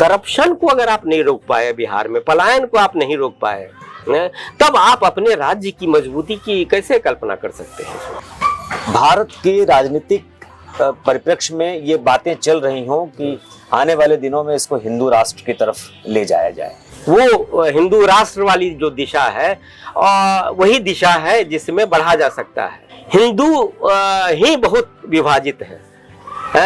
Corruption को अगर आप नहीं रोक पाए, बिहार में पलायन को आप नहीं रोक पाए, तब आप अपने राज्य की मजबूती की कैसे कल्पना कर सकते हैं? भारत के राजनीतिक परिप्रेक्ष्य में ये बातें चल रही हों कि आने वाले दिनों में इसको हिंदू राष्ट्र की तरफ ले जाया जाए। वो हिंदू राष्ट्र वाली जो दिशा है वही दिशा है जिसमें बढ़ा जा सकता है। हिंदू ही बहुत विभाजित है,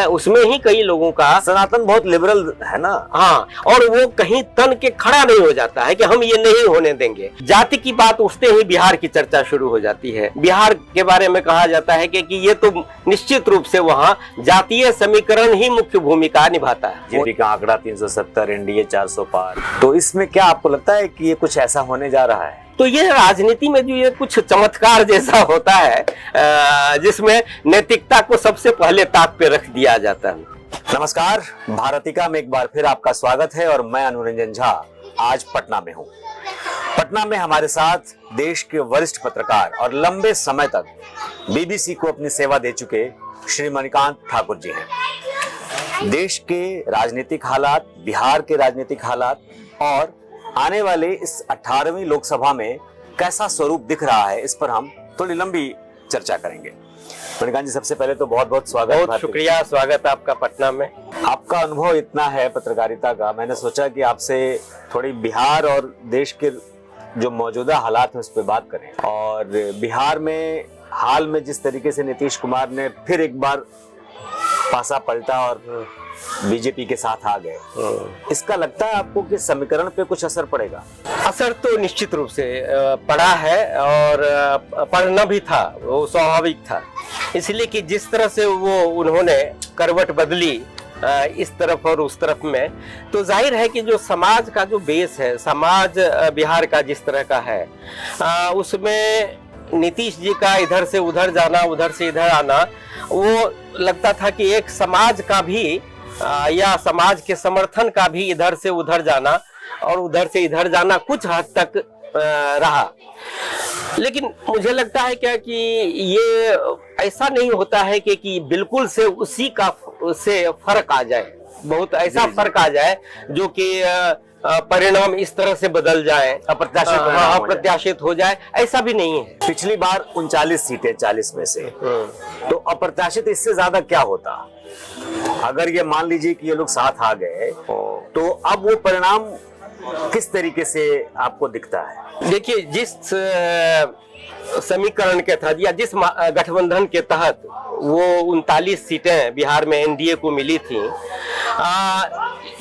उसमें ही कई लोगों का, सनातन बहुत लिबरल है ना। हाँ, और वो कहीं तन के खड़ा नहीं हो जाता है कि हम ये नहीं होने देंगे। जाति की बात उठते ही बिहार की चर्चा शुरू हो जाती है। बिहार के बारे में कहा जाता है कि ये तो निश्चित रूप से वहाँ जातीय समीकरण ही मुख्य भूमिका निभाता है। जेपी का आंकड़ा 370, एनडीए 400 पार। तो इसमें क्या आपको लगता है कि ये कुछ ऐसा होने जा रहा है? तो ये राजनीति में जो ये कुछ चमत्कार जैसा होता है जिसमें नैतिकता को सबसे पहले ताक पे रख दिया जाता है। नमस्कार, भारतिका में एक बार फिर आपका स्वागत है और मैं अनुरंजन झा आज पटना में हूँ। पटना में हमारे साथ देश के वरिष्ठ पत्रकार और लंबे समय तक बीबीसी को अपनी सेवा दे चुके श्री मणिकांत ठाकुर जी हैं। देश के राजनीतिक हालात, बिहार के राजनीतिक हालात और आने वाले इस 18वीं लोकसभा में कैसा स्वरूप दिख रहा है, इस पर हम थोड़ी लंबी चर्चा करेंगे। मणिकांत जी, सबसे पहले तो बहुत बहुत स्वागत। बहुत शुक्रिया, स्वागत आपका पटना में। आपका अनुभव इतना है पत्रकारिता का, मैंने सोचा कि आपसे थोड़ी बिहार और देश के जो मौजूदा हालात हैं उस पर बात करें। और बिहार में हाल में जिस तरीके से नीतीश कुमार ने फिर एक बार पासा पलटा और बीजेपी के साथ आ गए, इसका लगता है आपको कि समीकरण पे कुछ असर पड़ेगा? असर तो निश्चित रूप से पड़ा है और पड़ना भी था, वो स्वाभाविक था। इसलिए कि जिस तरह से वो उन्होंने करवट बदली इस तरफ और उस तरफ में, तो जाहिर है कि जो समाज का जो बेस है, समाज बिहार का जिस तरह का है, उसमें नीतीश जी का इधर से उधर जाना, उधर से इधर आना, वो लगता था कि एक समाज का भी या समाज के समर्थन का भी इधर से उधर जाना और उधर से इधर जाना कुछ हद तक रहा। लेकिन मुझे लगता है क्या कि ये ऐसा नहीं होता है कि बिल्कुल से उसी का से फर्क आ जाए, बहुत ऐसा फर्क आ जाए जो कि परिणाम इस तरह से बदल जाए, अप्रत्याशित हो जाए, ऐसा भी नहीं है। पिछली बार 39 सीटें 40 में से, तो अप्रत्याशित इससे ज्यादा क्या होता? अगर ये मान लीजिए कि ये लोग साथ आ गए, तो अब वो परिणाम किस तरीके से आपको दिखता है? देखिए, जिस समीकरण के तहत या जिस गठबंधन के तहत वो 39 सीटें बिहार में एनडीए को मिली थी,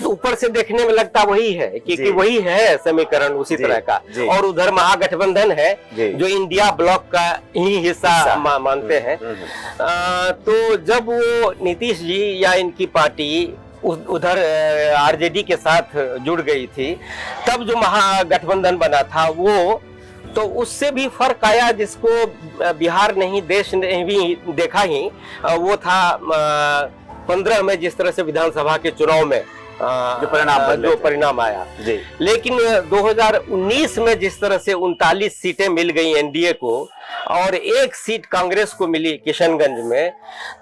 ऊपर से देखने में लगता वही है कि वही है समीकरण उसी तरह का। और उधर महागठबंधन है जो इंडिया ब्लॉक का ही हिस्सा मानते हैं। तो जब वो नीतीश जी या इनकी पार्टी उधर आरजेडी के साथ जुड़ गई थी, तब जो महागठबंधन बना था वो, तो उससे भी फर्क आया जिसको बिहार नहीं देश ने भी देखा ही। वो था 15 में जिस तरह से विधानसभा के चुनाव में जो परिणाम आया। लेकिन 2019 में जिस तरह से 39 सीटें मिल गई एनडीए को और 1 सीट कांग्रेस को मिली किशनगंज में,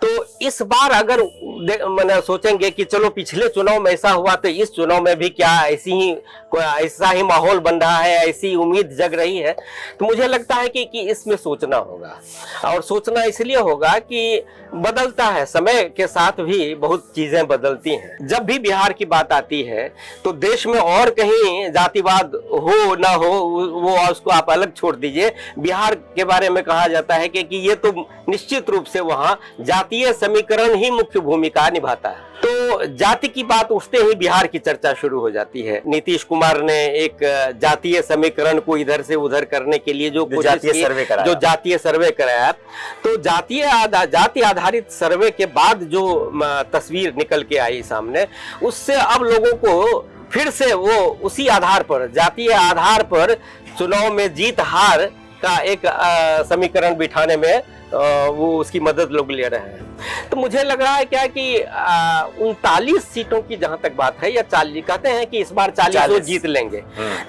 तो इस बार अगर मैंने सोचेंगे कि चलो पिछले चुनाव में ऐसा हुआ तो इस चुनाव में भी क्या ऐसा ही माहौल बन रहा है, ऐसी उम्मीद जग रही है, तो मुझे लगता है कि इसमें सोचना होगा। और सोचना इसलिए होगा कि बदलता है, समय के साथ भी बहुत चीजें बदलती हैं। जब भी बिहार की बात आती है तो देश में और कहीं जातिवाद हो ना हो, वो उसको आप अलग छोड़ दीजिए, बिहार के बारे में कहा जाता है कि ये तो निश्चित रूप से वहाँ जातीय समीकरण ही मुख्य भूमिका निभाता है। तो जाति की बात उठते ही बिहार की चर्चा शुरू हो जाती है। नीतीश कुमार ने एक जातीय समीकरण को इधर से उधर करने के लिए जो जातीय सर्वे कराया, तो जाति आधारित सर्वे के बाद जो तस्वीर निकल के आई सामने, उससे अब लोगों को फिर से वो उसी आधार पर, जातीय आधार पर चुनाव में जीत हार का एक समीकरण बिठाने में वो उसकी मदद लोग ले रहे हैं। तो मुझे लग रहा है क्या कि 39 सीटों की जहां तक बात है, या 40 कहते हैं कि इस बार 40 जीत लेंगे,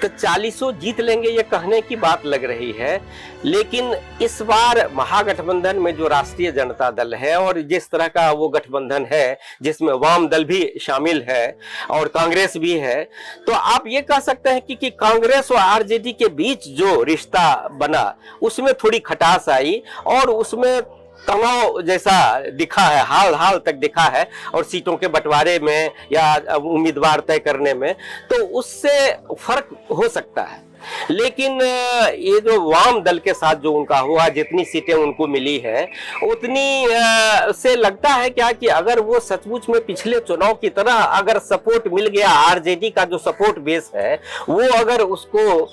तो 40 जीत लेंगे ये कहने की बात लग रही है। लेकिन इस बार महागठबंधन में जो राष्ट्रीय जनता दल है और जिस तरह का वो गठबंधन है जिसमें वाम दल भी शामिल है और कांग्रेस भी है, तो आप ये कह सकते हैं कि कांग्रेस और आरजेडी के बीच जो रिश्ता बना उसमें थोड़ी खटास आई और उसमें तनाव जैसा दिखा है, हाल तक दिखा है, और सीटों के बंटवारे में या उम्मीदवार तय करने में तो उससे फर्क हो सकता है। लेकिन ये जो वाम दल के साथ जो उनका हुआ, जितनी सीटें उनको मिली है उतनी से लगता है क्या कि अगर वो सचमुच में पिछले चुनाव की तरह अगर सपोर्ट मिल गया, आरजेडी का जो सपोर्ट बेस है वो अगर उसको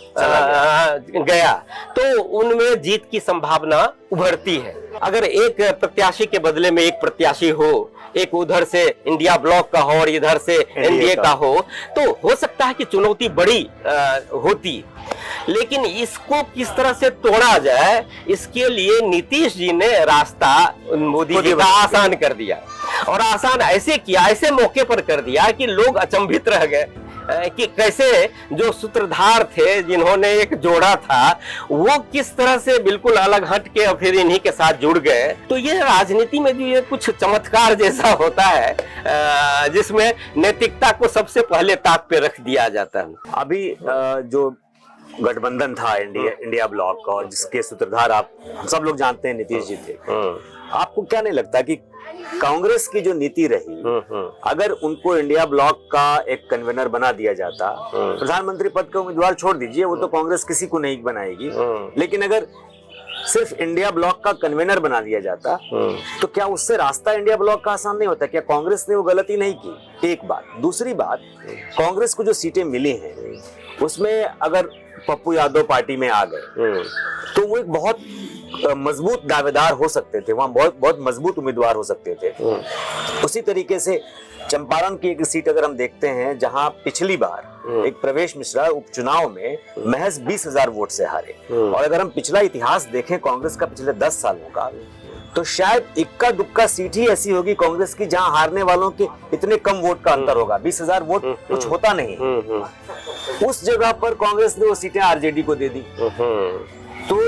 गया तो उनमें जीत की संभावना उभरती है। अगर एक प्रत्याशी के बदले में एक प्रत्याशी हो, एक उधर से इंडिया ब्लॉक का हो और इधर से एनडीए का हो, तो हो सकता है कि चुनौती बड़ी होती। लेकिन इसको किस तरह से तोड़ा जाए, इसके लिए नीतीश जी ने रास्ता मोदी जी का आसान कर दिया, और आसान ऐसे किया, ऐसे मौके पर कर दिया कि लोग अचंभित रह गए कि कैसे जो सूत्रधार थे जिन्होंने एक जोड़ा था वो किस तरह से बिल्कुल अलग हट के और फिर इन्हीं के साथ जुड़ गए। तो ये राजनीति में जो ये कुछ चमत्कार जैसा होता है जिसमें नैतिकता को सबसे पहले ताक पे रख दिया जाता है। अभी जो गठबंधन था इंडिया ब्लॉक का, और जिसके सूत्रधार आप सब लोग जानते हैं नीतीश जी थे, आपको क्या नहीं लगता कि कांग्रेस की जो नीति रही, अगर उनको इंडिया ब्लॉक का एक कन्वीनर बना दिया जाता, प्रधानमंत्री पद का उम्मीदवार छोड़ दीजिए, वो तो कांग्रेस किसी को नहीं बनाएगी, लेकिन अगर सिर्फ इंडिया ब्लॉक का कन्वीनर बना दिया जाता तो क्या उससे रास्ता इंडिया ब्लॉक का आसान नहीं होता? क्या कांग्रेस ने वो गलती नहीं की? एक बात। दूसरी बात, कांग्रेस को जो सीटें मिली हैं उसमें अगर पप्पू यादव पार्टी में आ गए तो वो एक बहुत मजबूत दावेदार हो सकते थे, वहां बहुत मजबूत उम्मीदवार हो सकते थे। उसी तरीके से चंपारण की एक सीट अगर हम देखते हैं, जहां पिछली बार एक प्रवेश मिश्रा उपचुनाव में महज 20,000 वोट से हारे, और अगर हम पिछला इतिहास देखें कांग्रेस का पिछले 10 सालों का, तो शायद इक्का दुक्का सीट ही ऐसी होगी कांग्रेस की जहां हारने वालों के इतने कम वोट का अंतर होगा। 20,000 वोट कुछ होता नहीं। उस जगह पर कांग्रेस ने वो सीटें आरजेडी को दे दी। तो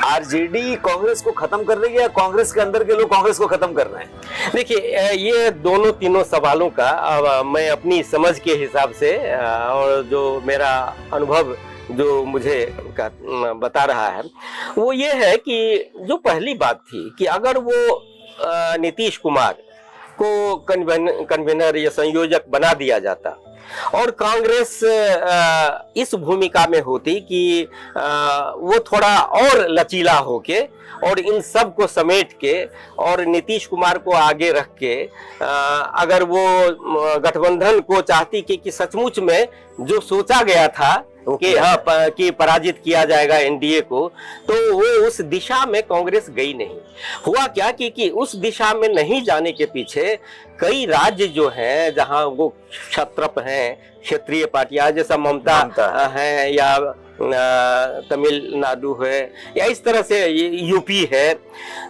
आरजेडी कांग्रेस को खत्म कर रही है या कांग्रेस के अंदर के लोग कांग्रेस को खत्म कर रहे हैं? देखिए, ये दोनों तीनों सवालों का मैं अपनी समझ के हिसाब से और जो मेरा अनुभव जो मुझे बता रहा है वो ये है कि जो पहली बात थी कि अगर वो नीतीश कुमार को कन्वीनर या संयोजक बना दिया जाता और कांग्रेस इस भूमिका में होती कि वो थोड़ा और लचीला होके और इन सब को समेट के और नीतीश कुमार को आगे रख के अगर वो गठबंधन को चाहती कि सचमुच में जो सोचा गया था कि हाँ कि पराजित किया जाएगा एनडीए को, तो वो उस दिशा में कांग्रेस गई नहीं। हुआ क्या कि उस दिशा में नहीं जाने के पीछे कई राज्य जो हैं जहां वो क्षत्रप हैं, क्षेत्रीय पार्टियां जैसा ममता है या तमिलनाडु है या इस तरह से यूपी है,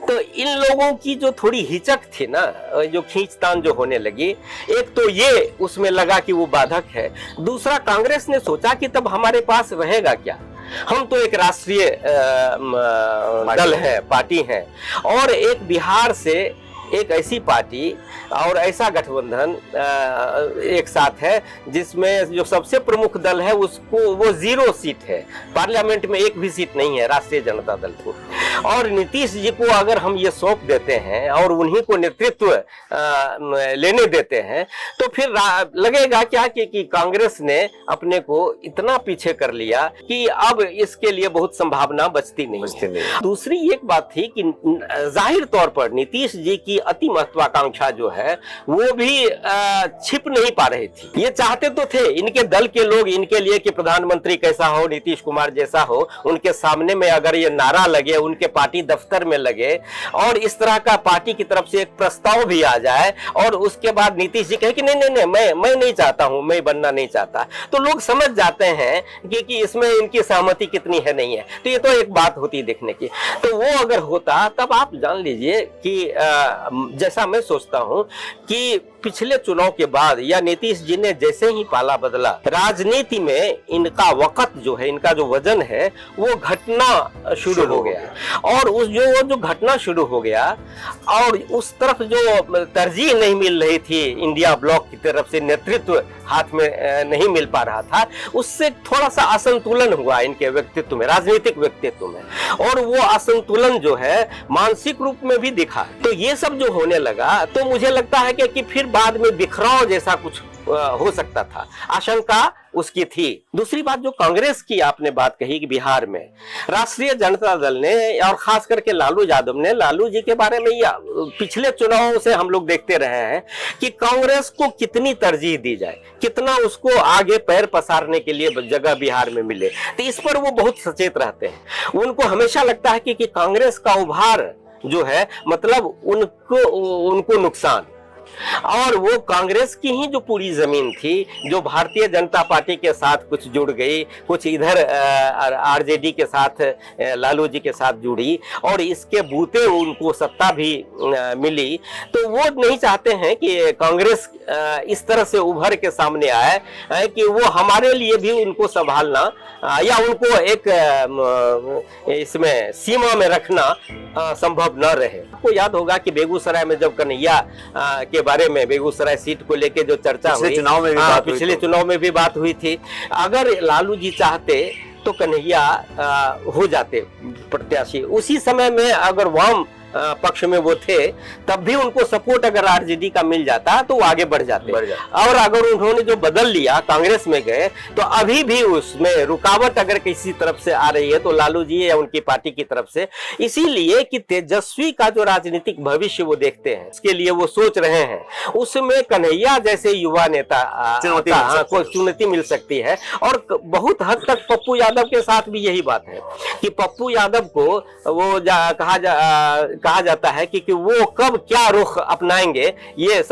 तो इन लोगों की जो थोड़ी हिचक थी ना, जो खींचतान जो होने लगी, एक तो ये उसमें लगा कि वो बाधक है। दूसरा, कांग्रेस ने सोचा कि तब हमारे पास रहेगा क्या, हम तो एक राष्ट्रीय दल है, पार्टी है, और एक बिहार से एक ऐसी पार्टी और ऐसा गठबंधन एक साथ है जिसमें जो सबसे प्रमुख दल है उसको वो 0 सीट है, पार्लियामेंट में एक भी सीट नहीं है राष्ट्रीय जनता दल को। और नीतीश जी को अगर हम ये सौंप देते हैं और उन्हीं को नेतृत्व लेने देते हैं तो फिर लगेगा क्या कि कांग्रेस ने अपने को इतना पीछे कर लिया कि अब इसके लिए बहुत संभावना बचती नहीं। दूसरी एक बात थी कि जाहिर तौर पर नीतीश जी की अति महत्वाकांक्षा जो है वो भी छिप नहीं पा रही थी। ये चाहते तो थे इनके दल के लोग इनके लिए कि प्रधानमंत्री कैसा हो, नीतीश कुमार जैसा हो, उनके सामने में अगर ये नारा लगे, उनके पार्टी दफ्तर में लगे और इस तरह का पार्टी की तरफ से एक प्रस्ताव भी आ जाए और उसके बाद नीतीश जी कहे कि नहीं मैं नहीं चाहता हूं, मैं बनना नहीं चाहता, तो लोग समझ जाते हैं कि इसमें इनकी सहमति कितनी है नहीं है। तो ये तो एक बात होती देखने की। तो वो अगर होता तब आप जान लीजिए कि जैसा मैं सोचता हूं कि पिछले चुनाव के बाद या नीतीश जी ने जैसे ही पाला बदला, राजनीति में इनका वक़्त जो है, इनका जो वजन है वो घटना शुरू हो गया। और उस जो घटना शुरू हो गया और उस तरफ जो तरजीह नहीं मिल रही थी इंडिया ब्लॉक की तरफ से, नेतृत्व हाथ में नहीं मिल पा रहा था, उससे थोड़ा सा असंतुलन हुआ इनके व्यक्तित्व में, राजनीतिक व्यक्तित्व में, और वो असंतुलन जो है मानसिक रूप में भी दिखा। तो ये सब जो होने लगा तो मुझे लगता है कि फिर बाद में बिखराव जैसा कुछ हो सकता था, आशंका उसकी थी। दूसरी बात जो कांग्रेस की आपने बात कही कि बिहार में राष्ट्रीय जनता दल ने और खास करके लालू यादव ने, लालू जी के बारे में या पिछले चुनावों से हम लोग देखते रहे हैं कि कांग्रेस को कितनी तरजीह दी जाए, कितना उसको आगे पैर पसारने के लिए जगह बिहार में मिले, तो इस पर वो बहुत सचेत रहते हैं। उनको हमेशा लगता है कि कांग्रेस का उभार जो है मतलब उनको नुकसान, और वो कांग्रेस की ही जो पूरी जमीन थी जो भारतीय जनता पार्टी के साथ कुछ जुड़ गई, कुछ इधर आरजेडी के साथ, लालू जी के साथ जुड़ी और इसके बूते उनको सत्ता भी मिली, तो वो नहीं चाहते हैं कि कांग्रेस इस तरह से उभर के सामने आए कि वो हमारे लिए भी उनको संभालना या उनको एक इसमें सीमा में रखना संभव न रहे। आपको याद होगा कि बेगूसराय में जब कन्हैया के बारे में, बेगूसराय सीट को लेके जो चर्चा हुई, पिछले चुनाव में भी बात हुई थी, अगर लालू जी चाहते तो कन्हैया हो जाते प्रत्याशी। उसी समय में अगर वाम पक्ष में वो थे तब भी उनको सपोर्ट अगर आरजेडी का मिल जाता तो वो आगे बढ़ जाते। और अगर उन्होंने जो बदल लिया, कांग्रेस में गए, तो अभी भी उसमें रुकावट अगर किसी तरफ से आ रही है तो लालू जी या उनकी पार्टी की तरफ से, इसीलिए कि तेजस्वी का जो राजनीतिक भविष्य वो देखते हैं, उसके लिए वो सोच रहे हैं, उसमें कन्हैया जैसे युवा नेता को चुनौती मिल सकती है। और बहुत हद तक पप्पू यादव के साथ भी यही बात है कि पप्पू यादव को वो कहा जाता है कि वो कब क्या रुख अपनाएंगे ये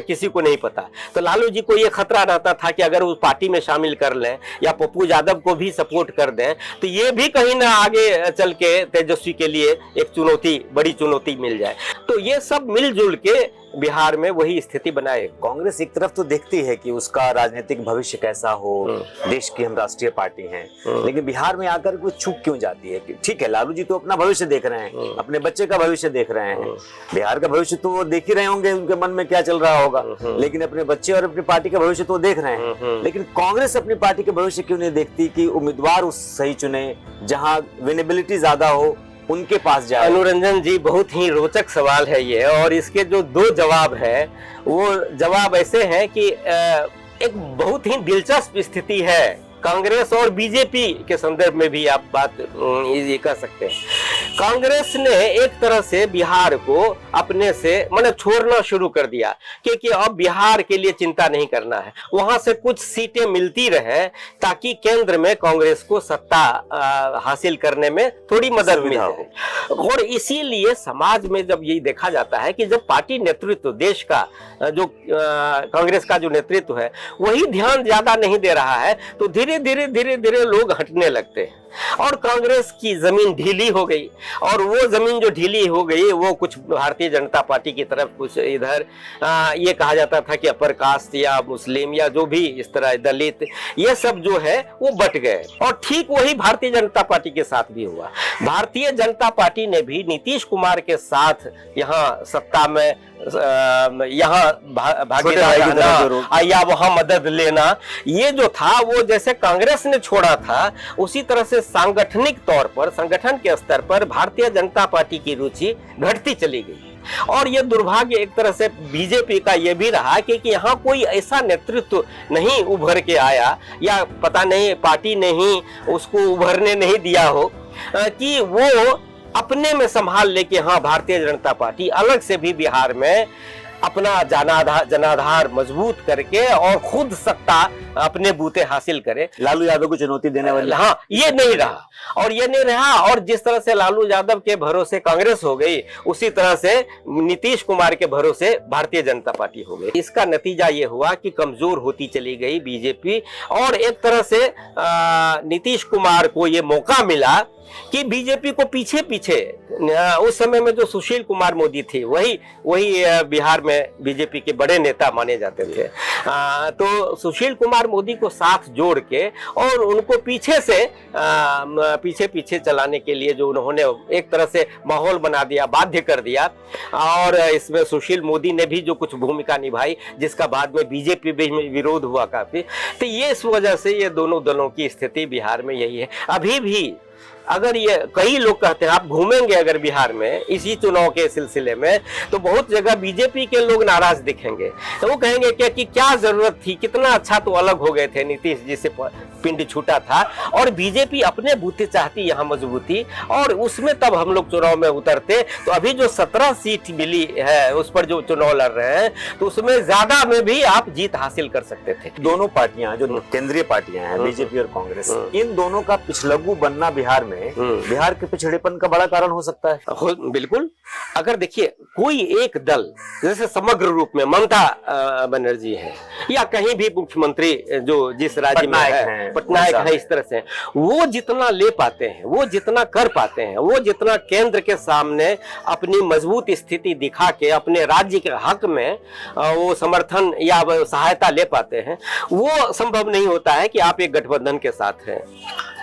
किसी को नहीं पता। तो लालू जी को ये खतरा रहता था कि अगर उस पार्टी में शामिल कर लें या पप्पू यादव को भी सपोर्ट कर दें तो ये भी कहीं ना आगे चल के तेजस्वी के लिए एक चुनौती, बड़ी चुनौती मिल जाए। तो ये सब मिलजुल के बिहार में वही स्थिति बनाए। कांग्रेस एक तरफ तो देखती है कि उसका राजनीतिक भविष्य कैसा हो, देश की हम राष्ट्रीय पार्टी हैं, लेकिन बिहार में आकर वो चूक क्यों जाती है कि ठीक है लालू जी तो अपना भविष्य देख रहे हैं, अपने बच्चे का भविष्य देख रहे हैं, बिहार का भविष्य तो वो देख ही रहे होंगे, उनके मन में क्या चल रहा होगा, लेकिन अपने बच्चे और अपनी पार्टी का भविष्य तो देख रहे हैं। लेकिन कांग्रेस अपनी पार्टी के भविष्य क्यों नहीं देखती कि उम्मीदवार उस सही चुने जहां विनेबिलिटी ज्यादा हो, उनके पास जाए। अनुरंजन जी, बहुत ही रोचक सवाल है ये, और इसके जो दो जवाब है वो जवाब ऐसे हैं कि एक बहुत ही दिलचस्प स्थिति है कांग्रेस और बीजेपी के संदर्भ में भी आप बात ये कह सकते हैं। कांग्रेस ने एक तरह से बिहार को अपने से मतलब छोड़ना शुरू कर दिया क्योंकि अब बिहार के लिए चिंता नहीं करना है, वहां से कुछ सीटें मिलती रहे ताकि केंद्र में कांग्रेस को सत्ता हासिल करने में थोड़ी मदद मिल जाए। और इसीलिए समाज में जब यही देखा जाता है कि जब पार्टी नेतृत्व, देश का जो कांग्रेस का जो नेतृत्व है वही ध्यान ज्यादा नहीं दे रहा है, तो धीरे धीरे लोग हटने लगते हैं और कांग्रेस की जमीन ढीली हो गई। और वो जमीन जो ढीली हो गई वो कुछ भारतीय जनता पार्टी की तरफ, कुछ इधर ये कहा जाता था कि अपर कास्ट या मुस्लिम या जो भी इस तरह दलित, ये सब जो है वो बट गए। और ठीक वही भारतीय जनता पार्टी के साथ भी हुआ। भारतीय जनता पार्टी ने भी नीतीश कुमार के साथ यहाँ सत्ता में यहाँ भागीदार रहना या वहां मदद लेना, ये जो था वो जैसे कांग्रेस ने छोड़ा था उसी तरह से सांगठनिक तौर पर, संगठन के स्तर पर भारतीय जनता पार्टी की रुचि घटती चली गई। और ये दुर्भाग्य एक तरह से बीजेपी का ये भी रहा कि यहाँ कोई ऐसा नेतृत्व नहीं उभर के आया या पता नहीं पार्टी ने ही उसको उभरने नहीं दिया हो कि वो अपने में संभाल लेके हाँ भारतीय जनता पार्टी अलग से भी बिहार में अपना जनाधार मजबूत करके और खुद सत्ता अपने बूते हासिल करे। लालू यादव को चुनौती देने वाले, हाँ, ये नहीं रहा। और जिस तरह से लालू यादव के भरोसे कांग्रेस हो गई, उसी तरह से नीतीश कुमार के भरोसे भारतीय जनता पार्टी हो गई। इसका नतीजा ये हुआ कि कमजोर होती चली गई बीजेपी, और एक तरह से नीतीश कुमार को ये मौका मिला कि बीजेपी को पीछे पीछे उस समय में जो सुशील कुमार मोदी थे वही बिहार में बीजेपी के बड़े नेता माने जाते थे। तो सुशील कुमार मोदी को साथ जोड़ के और उनको पीछे से पीछे चलाने के लिए जो उन्होंने एक तरह से माहौल बना दिया, बाध्य कर दिया, और इसमें सुशील मोदी ने भी जो कुछ भूमिका निभाई जिसका बाद में बीजेपी में विरोध हुआ काफी। तो ये इस वजह से ये दोनों दलों की स्थिति बिहार में यही है। अभी भी अगर ये कई लोग कहते हैं, आप घूमेंगे अगर बिहार में इसी चुनाव के सिलसिले में, तो बहुत जगह बीजेपी के लोग नाराज दिखेंगे। तो वो कहेंगे कि क्या जरूरत थी, कितना अच्छा तो अलग हो गए थे, नीतीश जी से पिंड छूटा था, और बीजेपी अपने बूते चाहती यहाँ मजबूती, और उसमें तब हम लोग चुनाव में उतरते तो अभी जो 17 सीट मिली है उस पर जो चुनाव लड़ रहे हैं तो उसमें ज्यादा में भी आप जीत हासिल कर सकते थे। दोनों पार्टियां जो केंद्रीय पार्टियां हैं, बीजेपी और कांग्रेस, इन दोनों का पिछलग्गू बनना बिहार में बिहार के पिछड़ेपन का बड़ा कारण हो सकता है। बिल्कुल। अगर देखिए कोई एक दल जैसे समग्र रूप में ममता बनर्जी है या कहीं भी मुख्यमंत्री जो जिस राज्य में है, पटनायक है, इस तरह से वो जितना ले पाते हैं, वो जितना कर पाते हैं, वो जितना केंद्र के सामने अपनी मजबूत स्थिति दिखा के अपने राज्य के हक में वो समर्थन या सहायता ले पाते हैं, वो संभव नहीं होता है कि आप एक गठबंधन के साथ हैं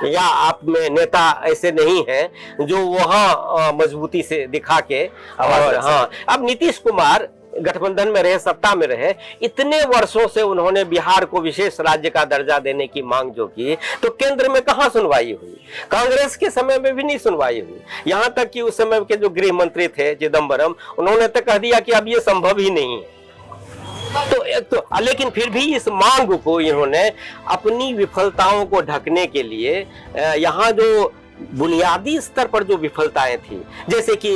या आप में नेता ऐसे नहीं है जो वहां मजबूती से दिखा के। और हाँ, अब नीतीश कुमार गठबंधन में रहे, सत्ता में रहे, इतने वर्षों से उन्होंने बिहार को विशेष राज्य का दर्जा देने की मांग जो की, तो केंद्र में कहां सुनवाई हुई? कांग्रेस के समय में भी नहीं सुनवाई हुई। यहां तक कि उस समय के जो गृह मंत्री थे चिदम्बरम, उन्होंने तो कह दिया कि अब ये संभव ही नहीं है। तो लेकिन फिर भी इस मांग को इन्होंने अपनी विफलताओं को ढकने के लिए यहाँ जो बुनियादी स्तर पर जो विफलताएं थी, जैसे कि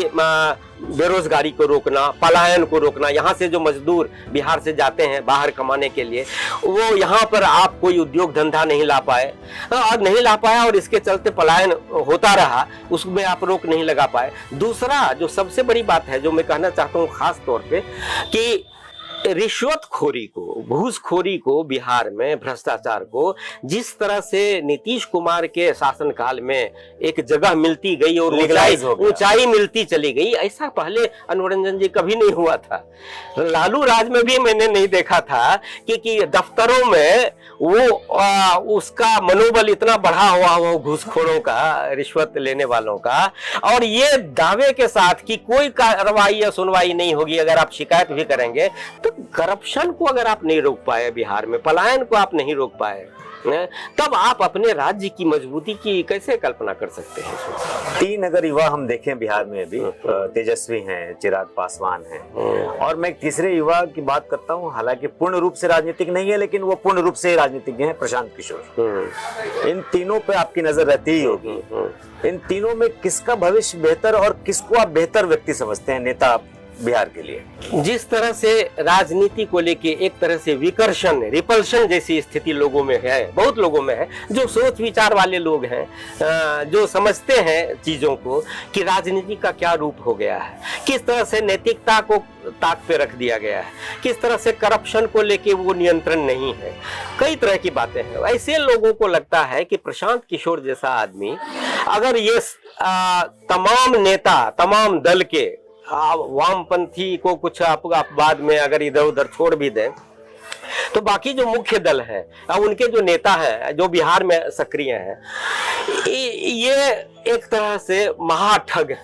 बेरोजगारी को रोकना, पलायन को रोकना, यहाँ से जो मजदूर बिहार से जाते हैं बाहर कमाने के लिए, वो यहाँ पर आप कोई उद्योग धंधा नहीं ला पाए और नहीं ला पाया, और इसके चलते पलायन होता रहा, उसमें आप रोक नहीं लगा पाए। दूसरा जो सबसे बड़ी बात है जो मैं कहना चाहता हूँ खास तौर पे, कि रिश्वतखोरी को, घूसखोरी को बिहार में, भ्रष्टाचार को जिस तरह से नीतीश कुमार के शासनकाल में एक जगह मिलती गई और ऊंचाई मिलती चली गई, ऐसा पहले अनुरंजन जी कभी नहीं हुआ था। लालू राज में भी मैंने नहीं देखा था कि दफ्तरों में वो उसका मनोबल इतना बढ़ा हुआ हो घूसखोरों का, रिश्वत लेने वालों का, और ये दावे के साथ कि कोई कार्रवाई या सुनवाई नहीं होगी, अगर आप शिकायत भी करेंगे तो करप्शन को अगर आप नहीं रोक पाए बिहार में, पलायन को आप नहीं रोक पाए, तब आप अपने राज्य की मजबूती की कैसे कल्पना कर सकते हैं? 3 अगर युवा हम देखें बिहार में अभी, तेजस्वी हैं, चिराग पासवान हैं, और मैं एक तीसरे युवा की बात करता हूं, हालांकि पूर्ण रूप से राजनीतिक नहीं है लेकिन वो पूर्ण रूप से राजनीतिज्ञ हैं, प्रशांत किशोर। इन तीनों पे आपकी नजर रहती ही होगी। इन तीनों में किसका भविष्य बेहतर और किसको आप बेहतर व्यक्ति समझते हैं नेता बिहार के लिए? जिस तरह से राजनीति को लेके एक तरह से विकर्षण, रिपल्शन जैसी स्थिति लोगों में है, बहुत लोगों में है, जो सोच विचार वाले लोग हैं, जो समझते हैं चीजों को कि राजनीति का क्या रूप हो गया है, किस तरह से नैतिकता को ताक पे रख दिया गया है, किस तरह से करप्शन को लेके वो नियंत्रण नहीं है, कई तरह की बातें हैं। ऐसे लोगों को लगता है कि प्रशांत किशोर जैसा आदमी अगर ये तमाम नेता, तमाम दल के वामपंथी को कुछ आप बाद में अगर इधर उधर छोड़ भी दें, तो बाकी जो मुख्य दल है, उनके जो नेता हैं जो बिहार में सक्रिय हैं, ये एक तरह से महाठग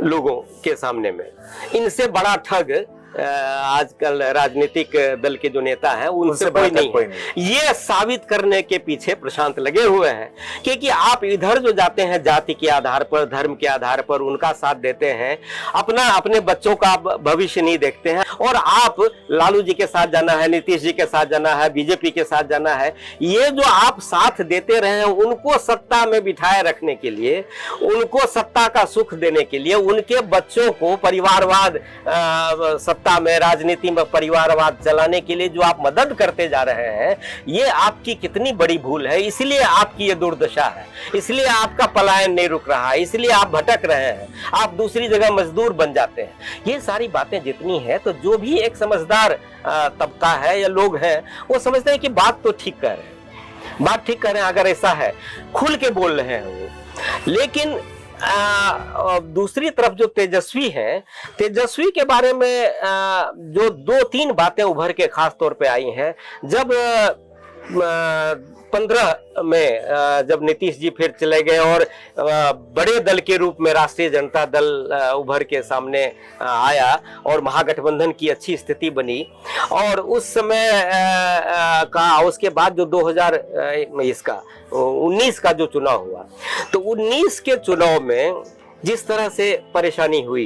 लोगों के सामने में, इनसे बड़ा ठग आजकल राजनीतिक दल के जो नेता हैं उनसे कोई नहीं। ये साबित करने के पीछे प्रशांत लगे हुए हैं क्योंकि आप इधर जो जाते हैं जाति के आधार पर, धर्म के आधार पर उनका साथ देते हैं, अपने बच्चों का भविष्य नहीं देखते हैं, और आप लालू जी के साथ जाना है, नीतीश जी के साथ जाना है, बीजेपी के साथ जाना है, ये जो आप साथ देते रहे हैं उनको सत्ता में बिठाए रखने के लिए, उनको सत्ता का सुख देने के लिए, उनके बच्चों को परिवारवाद, सत्ता में, राजनीति में परिवारवाद चलाने के लिए जो आप मदद करते जा रहे हैं, ये आपकी कितनी बड़ी भूल है। इसलिए आपकी ये दुर्दशा है, इसलिए आपका पलायन नहीं रुक रहा है, इसलिए आप भटक रहे हैं, आप दूसरी जगह मजदूर बन जाते हैं। ये सारी बातें जितनी है, तो जो भी एक समझदार तबका है या लोग हैं, वो समझते हैं कि बात तो ठीक कर रहे हैं, बात ठीक कर रहे हैं, अगर ऐसा है खुल के बोल रहे हैं वो। लेकिन दूसरी तरफ जो तेजस्वी है, तेजस्वी के बारे में जो 2-3 बातें उभर के खास तौर पे आई हैं। जब 15 में जब नीतीश जी फिर चले गए और बड़े दल के रूप में राष्ट्रीय जनता दल उभर के सामने आया और महागठबंधन की अच्छी स्थिति बनी, और उस समय का उसके बाद जो 2019 का जो चुनाव हुआ, तो 19 के चुनाव में जिस तरह से परेशानी हुई,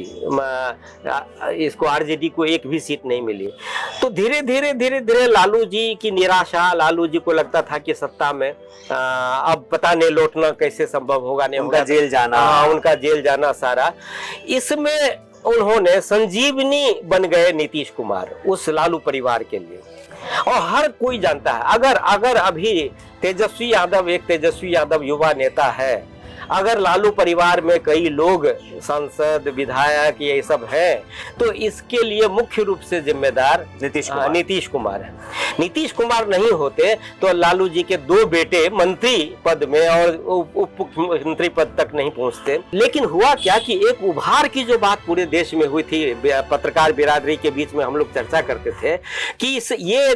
इसको आरजेडी को एक भी सीट नहीं मिली, तो धीरे धीरे लालू जी की निराशा, लालू जी को लगता था कि सत्ता में अब पता नहीं लौटना कैसे संभव होगा, नहीं उनका जेल जाना, उनका जेल जाना सारा। इसमें उन्होंने संजीवनी बन गए नीतीश कुमार उस लालू परिवार के लिए। और हर कोई जानता है, अगर अभी तेजस्वी यादव एक तेजस्वी यादव युवा नेता है, अगर लालू परिवार में कई लोग सांसद, विधायक ये सब हैं, तो इसके लिए मुख्य रूप से जिम्मेदार नीतीश कुमार है। नीतीश कुमार नहीं होते तो लालू जी के 2 बेटे मंत्री पद में और उप मुख्यमंत्री पद तक नहीं पहुंचते। लेकिन हुआ क्या कि एक उभार की जो बात पूरे देश में हुई थी, पत्रकार बिरादरी के बीच में हम लोग चर्चा करते थे कि ये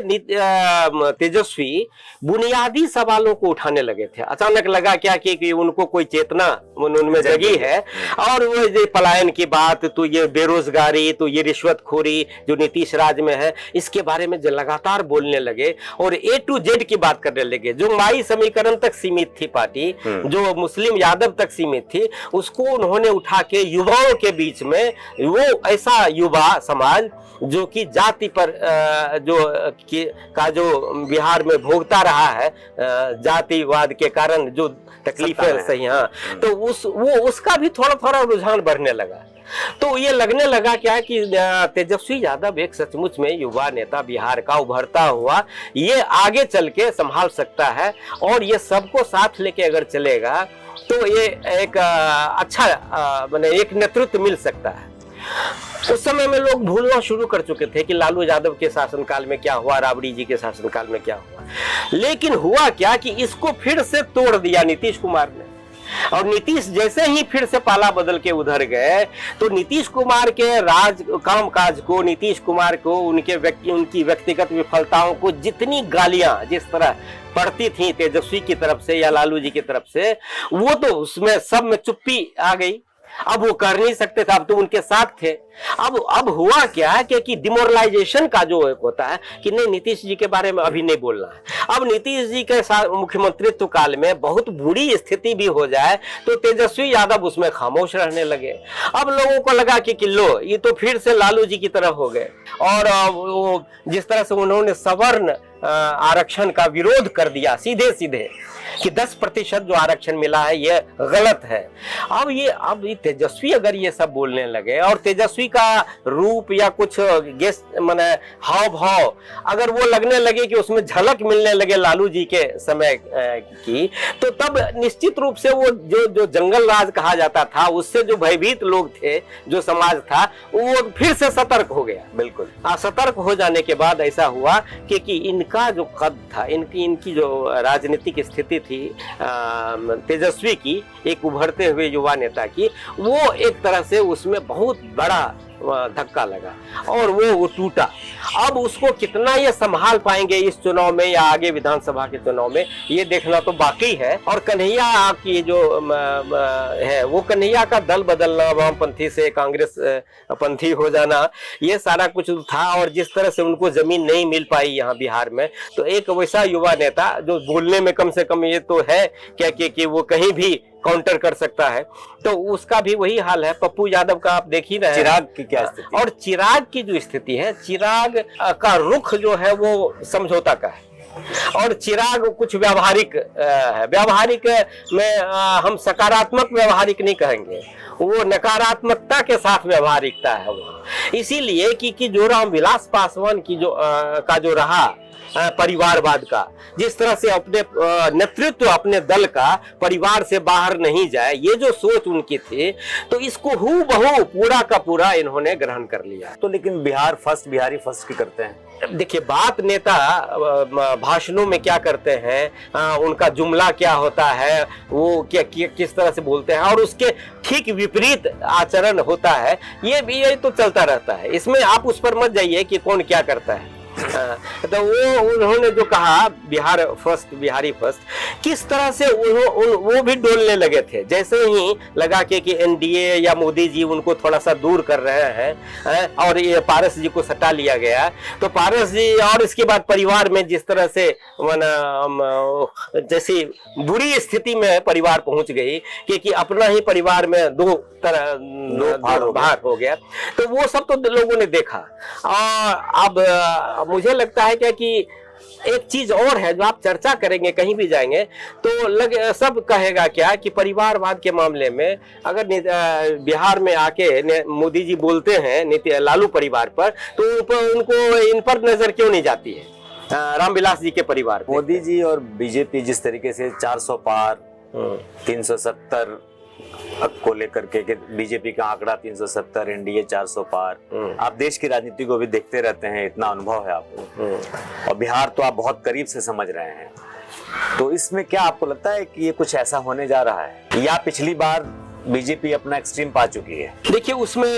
तेजस्वी बुनियादी सवालों को उठाने लगे थे। अचानक लगा क्या कि उनको कोई चेतना उनमें जगी है, और वो ये पलायन की बात, तो ये बेरोजगारी, तो ये रिश्वतखोरी जो नीतीश राज में है, इसके बारे में लगातार बोलने लगे और A to Z की बात करने लगे। जो माई समीकरण तक सीमित थी पार्टी, जो मुस्लिम यादव तक सीमित थी, उसको उन्होंने उठा के युवाओं के बीच में, वो ऐसा युवा समाज जो कि जाति पर जो बिहार में भोगता रहा है, जातिवाद के कारण जो तकलीफें सही, हाँ, तो उसका भी थोड़ा रुझान बढ़ने लगा। तो ये लगने लगा क्या कि तेजस्वी यादव एक सचमुच में युवा नेता बिहार का उभरता हुआ, ये आगे चल के संभाल सकता है, और ये सबको साथ लेके अगर चलेगा तो ये एक अच्छा माने एक नेतृत्व मिल सकता है। उस समय में लोग भूलना शुरू कर चुके थे कि लालू यादव के शासनकाल में क्या हुआ, राबड़ी जी के शासनकाल में क्या हुआ। लेकिन हुआ क्या कि इसको फिर से तोड़ दिया नीतीश कुमार ने, और नीतीश जैसे ही फिर से पाला बदल के उधर गए, तो नीतीश कुमार के कामकाज को, नीतीश कुमार को, उनकी व्यक्तिगत विफलताओं को जितनी गालियां जिस तरह पड़ती थी तेजस्वी की तरफ से या लालू जी की तरफ से, वो तो उसमें सब में चुप्पी आ गई। अब वो कर नहीं सकते थे, अब तो उनके साथ थे। अब हुआ क्या कि डिमोरलाइजेशन का जो एक होता है कि नहीं, नीतीश जी के बारे में अभी नहीं बोलना है। अब नीतीश जी के साथ मुख्यमंत्रित्व काल में बहुत बुरी स्थिति भी हो जाए तो तेजस्वी यादव उसमें खामोश रहने लगे। अब लोगों को लगा कि लो, ये तो फिर से लालू जी की तरफ हो गए, और जिस तरह से उन्होंने सवर्ण आरक्षण का विरोध कर दिया सीधे सीधे कि 10% जो आरक्षण मिला है ये गलत है। अब ये तेजस्वी अगर ये सब बोलने लगे, और तेजस्वी का रूप या कुछ माने हाव भाव अगर वो लगने लगे कि उसमें झलक मिलने लगे लालू जी के समय की, तो तब निश्चित रूप से वो जो जंगल राज कहा जाता था, उससे जो भयभीत लोग थे, जो समाज था, वो फिर से सतर्क हो गया। बिल्कुल सतर्क हो जाने के बाद ऐसा हुआ कि इनका जो कद था, इनकी जो राजनीतिक स्थिति थी तेजस्वी की, एक उभरते हुए युवा नेता की, वो एक तरह से उसमें बहुत बड़ा धक्का लगा और वो टूटा। अब उसको कितना ये संभाल पाएंगे इस चुनाव में या आगे विधानसभा के चुनाव में, ये देखना तो बाकी है। और कन्हैया की जो है, वो कन्हैया का दल बदलना, वामपंथी से कांग्रेस पंथी हो जाना, ये सारा कुछ था। और जिस तरह से उनको जमीन नहीं मिल पाई यहाँ बिहार में, तो एक वैसा युवा नेता जो बोलने में कम से कम ये तो है क्या कि वो कहीं भी काउंटर कर सकता है, तो उसका भी वही हाल है। पप्पू यादव का आप देख ही रहे हैं, चिराग की क्या स्थिति, और चिराग की जो स्थिति है, चिराग का रुख जो है वो समझौता का है, और चिराग कुछ व्यावहारिक है। व्यावहारिक में हम सकारात्मक व्यावहारिक नहीं कहेंगे, वो नकारात्मकता के साथ व्यावहारिकता है वो। इसीलिए कि जो रामविलास पासवान की जो रहा परिवारवाद का, जिस तरह से अपने नेतृत्व अपने दल का परिवार से बाहर नहीं जाए, ये जो सोच उनकी थी, तो इसको हूबहू पूरा का पूरा इन्होंने ग्रहण कर लिया। तो लेकिन बिहारी फर्स्ट की करते हैं, देखिए, बात नेता भाषणों में क्या करते हैं, उनका जुमला क्या होता है, वो किस तरह से बोलते हैं, और उसके ठीक विपरीत आचरण होता है, ये तो चलता रहता है। इसमें आप उस पर मत जाइए कि कौन क्या करता है। तो वो उन्होंने जो कहा बिहारी फर्स्ट, किस तरह से वो भी डोलने लगे थे। जैसे ही लगा कि एनडीए या मोदी जी उनको थोड़ा सा दूर कर रहे हैं और ये पारस जी को सटा लिया गया, तो पारस जी और इसके बाद परिवार में जिस तरह से जैसी बुरी स्थिति में परिवार पहुंच गई कि अपना ही परिवार में दो भाग हो गया, तो वो सब तो लोगों ने देखा। और अब मुझे लगता है क्या कि एक चीज और है जो आप चर्चा करेंगे, कहीं भी जाएंगे तो सब कहेगा क्या कि परिवारवाद के मामले में अगर बिहार में आके मोदी जी बोलते हैं लालू परिवार पर, तो उनको इन पर नजर क्यों नहीं जाती है रामविलास जी के परिवार पे। मोदी जी और बीजेपी जिस तरीके से 400 पार 370 को लेकर के बीजेपी का आंकड़ा 370, एनडीए 400 पार, आप देश की राजनीति को भी देखते रहते हैं, इतना अनुभव है आपको, और बिहार तो आप बहुत करीब से समझ रहे हैं। तो इसमें क्या आपको लगता है कि ये कुछ ऐसा होने जा रहा है, या पिछली बार बीजेपी अपना एक्सट्रीम पा चुकी है? देखिए, उसमें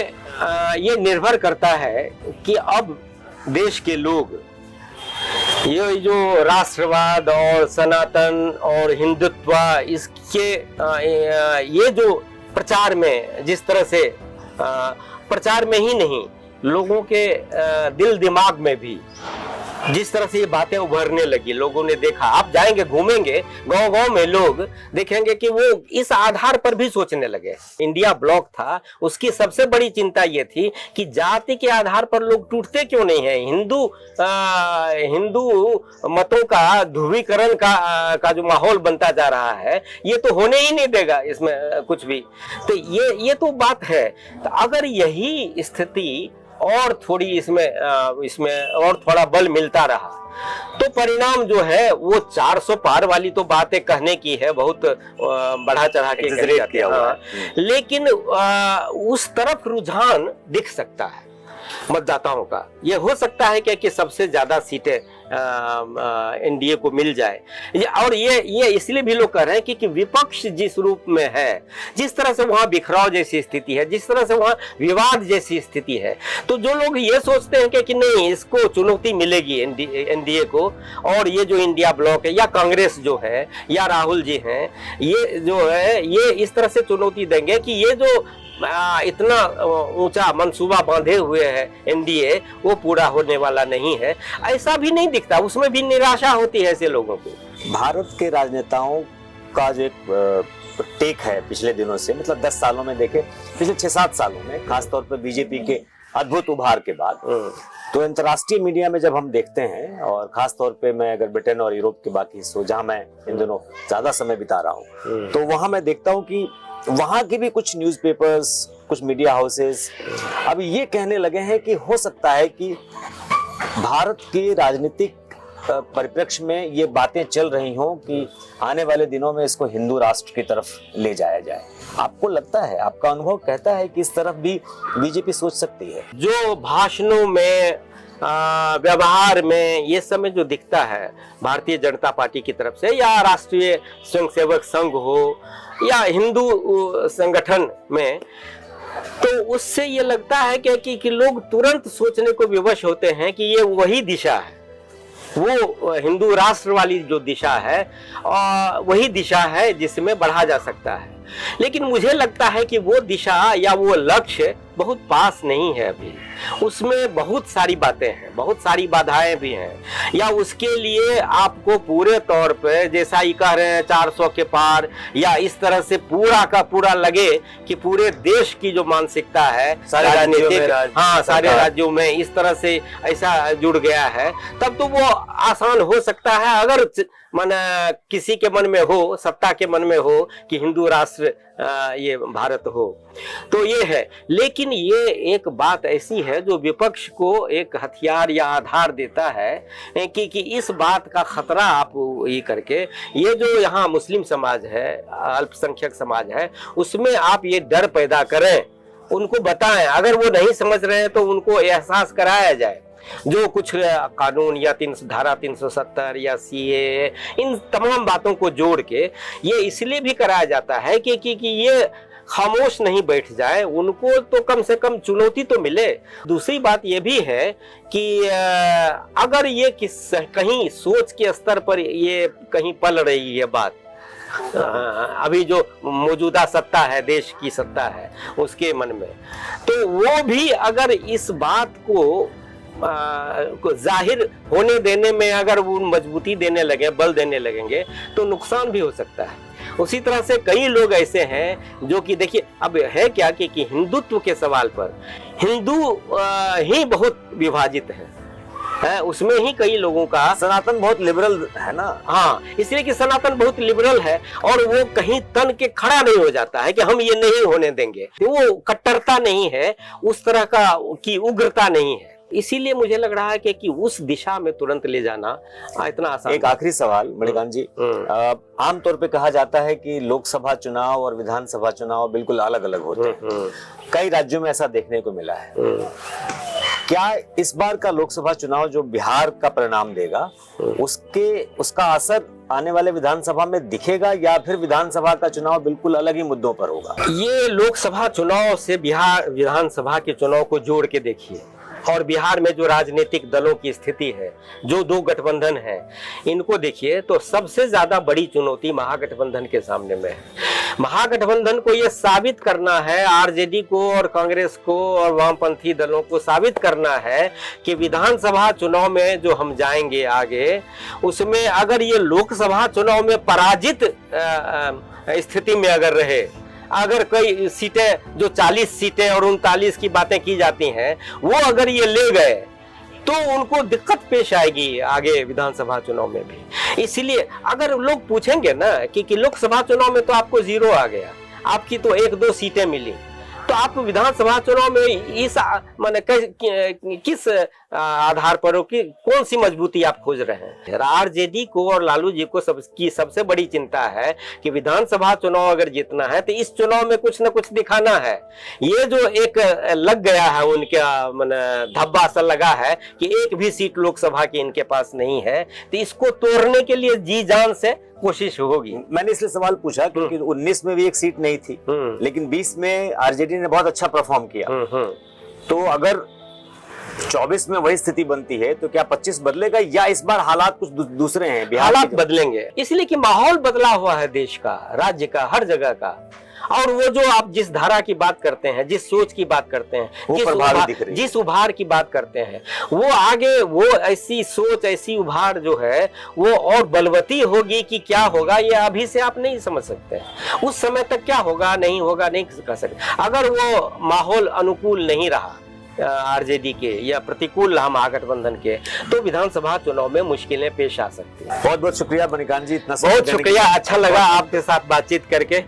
ये निर्भर करता है कि अब देश के लोग ये जो राष्ट्रवाद और सनातन और हिंदुत्व, इसके ये जो प्रचार में जिस तरह से प्रचार में ही नहीं, लोगों के दिल दिमाग में भी जिस तरह से ये बातें उभरने लगी, लोगों ने देखा। आप जाएंगे, घूमेंगे गांव-गांव में, लोग देखेंगे कि वो इस आधार पर भी सोचने लगे। इंडिया ब्लॉक था, उसकी सबसे बड़ी चिंता ये थी कि जाति के आधार पर लोग टूटते क्यों नहीं है। हिंदू मतों का ध्रुवीकरण का जो माहौल बनता जा रहा है, ये तो होने ही नहीं देगा इसमें कुछ भी। तो ये तो बात है। तो अगर यही स्थिति और थोड़ी इसमें और थोड़ा बल मिलता रहा, तो परिणाम जो है वो 400 पार वाली तो बातें कहने की है, बहुत बढ़ा चढ़ा के किया हुआ है, लेकिन उस तरफ रुझान दिख सकता है मतदाताओं का। ये हो सकता है कि सबसे ज्यादा सीटें एनडीए को मिल जाए। और ये इसलिए भी लोग कह रहे हैं कि विपक्ष जिस रूप में है, जिस तरह से वहां बिखराव जैसी स्थिति है, जिस तरह से वहां विवाद जैसी स्थिति है, तो जो लोग ये सोचते हैं कि नहीं, इसको चुनौती मिलेगी एनडीए को, और ये जो इंडिया ब्लॉक है या कांग्रेस जो है या राहुल जी हैं, ये जो है ये इस तरह से चुनौती देंगे कि ये जो इतना ऊंचा मंसूबा बांधे हुए है एनडीए, वो पूरा होने वाला नहीं है। ऐसा भी नहीं दिखता, उसमें भी निराशा होती है ऐसे लोगों को। भारत के राजनेताओं का जो एक टेक है पिछले दिनों से, मतलब 10 सालों में देखे, पिछले 6-7 सालों में, खासतौर पर बीजेपी के अद्भुत उभार के बाद, तो अंतर्राष्ट्रीय मीडिया में जब हम देखते हैं, और खासतौर पे मैं अगर ब्रिटेन और यूरोप के बाकी हिस्सों, जहां मैं इन दिनों ज्यादा समय बिता रहा हूँ, तो वहां मैं देखता हूँ कि वहां के भी कुछ न्यूज़पेपर्स, कुछ मीडिया हाउसेस अब ये कहने लगे हैं कि हो सकता है कि भारत के राजनीतिक परिप्रेक्ष्य में ये बातें चल रही हों कि आने वाले दिनों में इसको हिंदू राष्ट्र की तरफ ले जाया जाए। आपको लगता है, आपका अनुभव कहता है कि इस तरफ भी बीजेपी सोच सकती है? जो भाषणों में, व्यवहार में, ये समय जो दिखता है भारतीय जनता पार्टी की तरफ से, या राष्ट्रीय स्वयंसेवक संघ हो या हिंदू संगठन में, तो उससे ये लगता है कि लोग तुरंत सोचने को विवश होते हैं कि ये वही दिशा है, वो हिंदू राष्ट्र वाली जो दिशा है, वही दिशा है जिसमें बढ़ा जा सकता है। लेकिन मुझे लगता है कि वो दिशा या वो लक्ष्य बहुत पास नहीं है अभी, उसमें बहुत सारी बातें हैं, बहुत सारी बाधाएं भी हैं, या उसके लिए आपको पूरे तौर पे, जैसा ही कह रहे हैं 400 के पार, या इस तरह से पूरा का पूरा लगे कि पूरे देश की जो मानसिकता है सारे राज्यों में इस तरह से ऐसा जुड़ गया है, तब तो वो आसान हो सकता है अगर किसी के मन में हो, सत्ता के मन में हो कि हिंदू राष्ट्र ये भारत हो, तो ये है। लेकिन ये एक बात ऐसी है जो विपक्ष को एक हथियार या आधार देता है कि इस बात का खतरा आप ये करके, ये जो यहाँ मुस्लिम समाज है, अल्पसंख्यक समाज है, उसमें आप ये डर पैदा करें, उनको बताएं, अगर वो नहीं समझ रहे हैं तो उनको एहसास कराया जाए जो कुछ कानून या धारा 370 या सीए, इन तमाम बातों को जोड़ के ये इसलिए भी कराया जाता है कि ये खामोश नहीं बैठ जाए, उनको तो कम से कम चुनौती तो मिले। दूसरी बात ये भी है कि अगर ये कहीं सोच के स्तर पर ये कहीं पल रही है बात, अभी जो मौजूदा सत्ता है, देश की सत्ता है, उसके मन में, तो वो भी अगर इस बात को जाहिर होने देने में अगर वो मजबूती देने लगे, बल देने लगेंगे, तो नुकसान भी हो सकता है। उसी तरह से कई लोग ऐसे हैं जो कि देखिए, अब है क्या कि हिंदुत्व के सवाल पर हिंदू ही बहुत विभाजित है, उसमें ही कई लोगों का, सनातन बहुत लिबरल है ना। हाँ, इसलिए कि सनातन बहुत लिबरल है और वो कहीं तन के खड़ा नहीं हो जाता है कि हम ये नहीं होने देंगे। वो कट्टरता नहीं है, उस तरह का की उग्रता नहीं है। इसीलिए मुझे लग रहा है कि उस दिशा में तुरंत ले जाना इतना आसान। एक आखिरी सवाल मणिकांत जी, आमतौर पे कहा जाता है कि लोकसभा चुनाव और विधानसभा चुनाव बिल्कुल अलग अलग होते हैं। कई राज्यों में ऐसा देखने को मिला है। क्या इस बार का लोकसभा चुनाव जो बिहार का परिणाम देगा, उसका असर आने वाले विधानसभा में दिखेगा, या फिर विधानसभा का चुनाव बिल्कुल अलग ही मुद्दों पर होगा? ये लोकसभा चुनाव से बिहार विधानसभा के चुनाव को जोड़ के देखिए, और बिहार में जो राजनीतिक दलों की स्थिति है, जो दो गठबंधन है, इनको देखिए, तो सबसे ज्यादा बड़ी चुनौती महागठबंधन के सामने में है। महागठबंधन को यह साबित करना है, आरजेडी को और कांग्रेस को और वामपंथी दलों को साबित करना है कि विधानसभा चुनाव में जो हम जाएंगे आगे, उसमें अगर ये लोकसभा चुनाव में पराजित स्थिति में अगर रहे, अगर कई सीटें जो 40 सीटें और 39 की बातें की जाती हैं, वो अगर ये ले गए तो उनको दिक्कत पेश आएगी आगे विधानसभा चुनाव में भी। इसलिए अगर लोग पूछेंगे ना कि लोकसभा चुनाव में तो आपको 0 आ गया, आपकी तो 1-2 सीटें मिली, तो आप विधानसभा चुनाव में इस माने किस आधार पर हो कि कौन सी मजबूती आप खोज रहे हैं? आरजेडी को और लालू जी को सबसे बड़ी चिंता है कि विधानसभा चुनाव अगर जीतना है तो इस चुनाव में कुछ न कुछ दिखाना है। ये जो एक लग गया है उनका माने धब्बा सा लगा है कि एक भी सीट लोकसभा की इनके पास नहीं है, तो इसको तोड़ने के लिए जी जान से कोशिश होगी। मैंने इसलिए सवाल पूछा क्योंकि 19 में भी एक सीट नहीं थी, लेकिन 20 में आरजेडी ने बहुत अच्छा परफॉर्म किया। तो अगर 24 में वही स्थिति बनती है तो क्या 25 बदलेगा, या इस बार हालात कुछ दूसरे हैं? हालात बदलेंगे, इसलिए कि माहौल बदला हुआ है देश का, राज्य का, हर जगह का। और वो जो आप जिस धारा की बात करते हैं, जिस सोच की बात करते हैं, जिस उभार की बात करते हैं, वो आगे वो ऐसी सोच, ऐसी उभार जो है वो और बलवती होगी कि क्या होगा ये अभी से आप नहीं समझ सकते। उस समय तक क्या होगा नहीं होगा नहीं कह सकते। अगर वो माहौल अनुकूल नहीं रहा आरजेडी के या प्रतिकूल रहा महागठबंधन के, तो विधानसभा चुनाव में मुश्किलें पेश आ सकती हैं। बहुत बहुत शुक्रिया मणिकांत जी, इतना बहुत शुक्रिया, अच्छा लगा आपके साथ बातचीत करके।